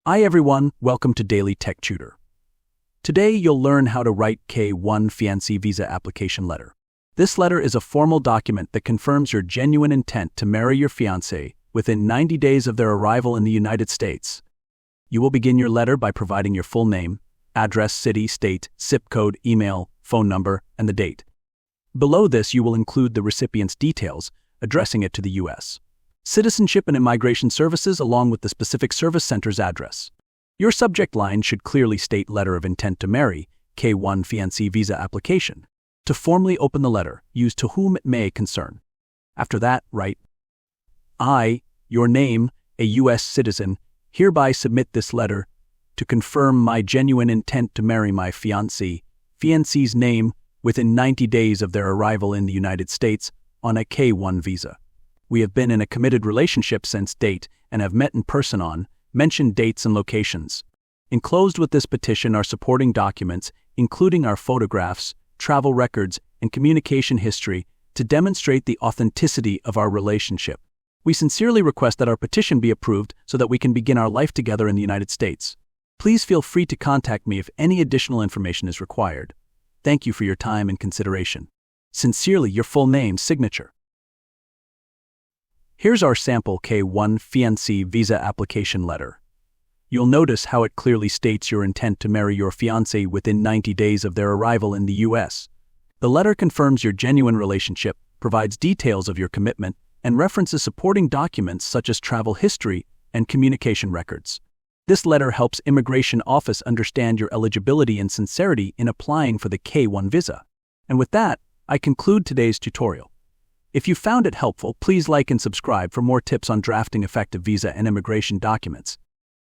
Hi everyone, welcome to Daily Tech Tutor. Today you'll learn how to write K-1 Fiancée Visa application letter. This letter is a formal document that confirms your genuine intent to marry your fiancé within 90 days of their arrival in the United States. You will begin your letter by providing your full name, address, city, state, zip code, email, phone number, and the date. Below this you will include the recipient's details, addressing it to the U.S. Citizenship and Immigration Services along with the specific service center's address. Your subject line should clearly state Letter of Intent to Marry, K-1 Fiancée Visa application. To formally open the letter, use To Whom It May Concern. After that, write, I, your name, a U.S. citizen, hereby submit this letter to confirm my genuine intent to marry my fiancé's name within 90 days of their arrival in the United States on a K-1 visa. We have been in a committed relationship since date and have met in person on mentioned dates and locations. Enclosed with this petition are supporting documents, including our photographs, travel records, and communication history to demonstrate the authenticity of our relationship. We sincerely request that our petition be approved so that we can begin our life together in the United States. Please feel free to contact me if any additional information is required. Thank you for your time and consideration. Sincerely, your full name, signature. Here's our sample K-1 Fiancée Visa application letter. You'll notice how it clearly states your intent to marry your fiancé within 90 days of their arrival in the U.S. The letter confirms your genuine relationship, provides details of your commitment, and references supporting documents such as travel history and communication records. This letter helps Immigration Office understand your eligibility and sincerity in applying for the K-1 visa. And with that, I conclude today's tutorial. If you found it helpful, please like and subscribe for more tips on drafting effective visa and immigration documents.